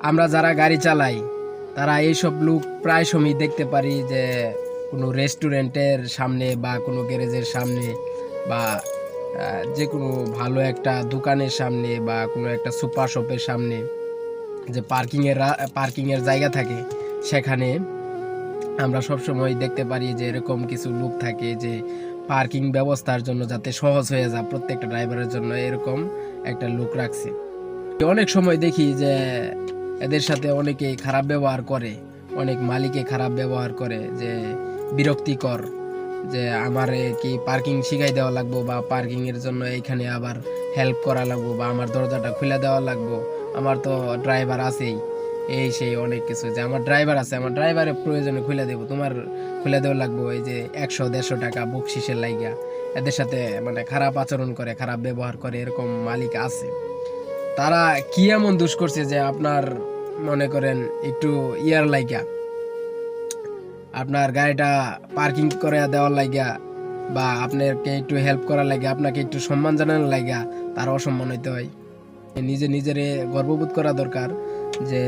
আমরা যারা গাড়ি চালাই তারা এইসব লোক প্রায় সময় দেখতে পারি যে কোনো রেস্টুরেন্টের সামনে বা কোনো গ্যারেজের সামনে বা যে কোনো ভালো একটা দোকানের সামনে বা কোনো একটা সুপার শপের সামনে যে পার্কিংয়ের জায়গা থাকে, সেখানে আমরা সবসময় দেখতে পারি যে এরকম কিছু লোক থাকে যে পার্কিং ব্যবস্থার জন্য যাতে সহজ হয়ে যায় প্রত্যেকটা ড্রাইভারের জন্য এরকম একটা লোক রাখছে। অনেক সময় দেখি যে এদের সাথে অনেকে খারাপ ব্যবহার করে, অনেক মালিকে খারাপ ব্যবহার করে, যে বিরক্তিকর, যে আমারে কি পার্কিং শিখাই দেওয়া লাগবো বা পার্কিং এর জন্য এইখানে আবার হেল্প করা লাগবো বা আমার দরজাটা খুলে দেওয়া লাগবো, আমার তো ড্রাইভার আছেই, এই সেই অনেক কিছু, যে আমার ড্রাইভার আছে, আমার ড্রাইভারের প্রয়োজনে খুলে দেবো, তোমার খুলে দেওয়া লাগবো, এই যে 100-150 টাকা বকশিসের লাইগা। এদের সাথে মানে খারাপ আচরণ করে, খারাপ ব্যবহার করে, এরকম মালিক আছে। তারা কি এমন দোষ করছে যে আপনার মনে করেন একটু ইয়ার লাইগা, আপনার গাড়িটা পার্কিং করে দেওয়ার লাইগা বা আপনাকে একটু হেল্প করার লাগে, আপনাকে একটু সম্মান জানানোর লাগা তার অসম্মান হইতে হয়। নিজের গর্ববোধ করা দরকার যে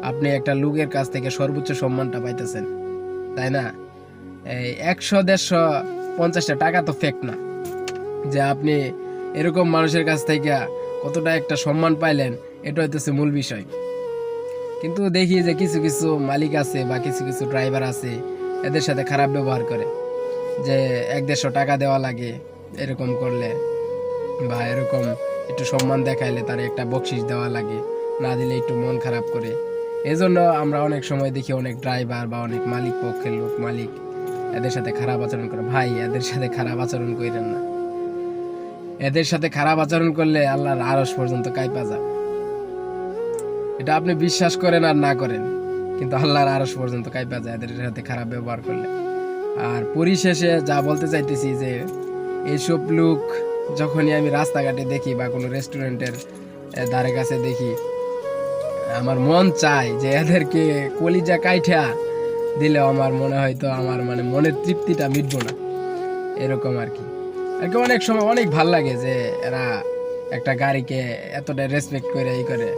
আপনি একটা লোকের কাছ থেকে সর্বোচ্চ সম্মানটা পাইতেছেন, তাই না? এই 100-150 টাকা তো ফেক না, যে আপনি এরকম মানুষের কাছ থেকে কতটা একটা সম্মান পাইলেন, এটা হইতেছে মূল বিষয়। কিন্তু দেখি যে কিছু কিছু মালিক আছে বা কিছু কিছু ড্রাইভার আছে, এদের সাথে খারাপ ব্যবহার করে, যে 100-150 টাকা দেওয়া লাগে এরকম করলে, বা এরকম একটু সম্মান দেখাইলে তার একটা বকশিস দেওয়া লাগে, না দিলে একটু মন খারাপ করে। এজন্য আমরা অনেক সময় দেখি অনেক ড্রাইভার বা অনেক মালিক পক্ষের লোক মালিক এদের সাথে খারাপ আচরণ করে। ভাই, এদের সাথে খারাপ আচরণ করেন না। এদের সাথে খারাপ আচরণ করলে আল্লাহর আরশ পর্যন্ত কাঁপা যাবে। এটা আপনি বিশ্বাস করেন আর না করেন, কিন্তু আল্লাহর আরশ পর্যন্ত কাঁপা যায় এদের সাথে খারাপ ব্যবহার করলে। আর পরিশেষে যা বলতে চাইতেছি যে এইসব লোক যখনই আমি রাস্তাঘাটে দেখি বা কোনো রেস্টুরেন্টের ধারে কাছে দেখি, আমার মন চায় যে এদেরকে কলিজা কাইঠা দিলেও আমার মনে হয়তো আমার মানে মনের তৃপ্তিটা মিটবো না, এরকম আর কি। অনেক সময় অনেক ভাল লাগে যে এরা একটা গাড়িকে এতটা রেসপেক্ট করে এই করে।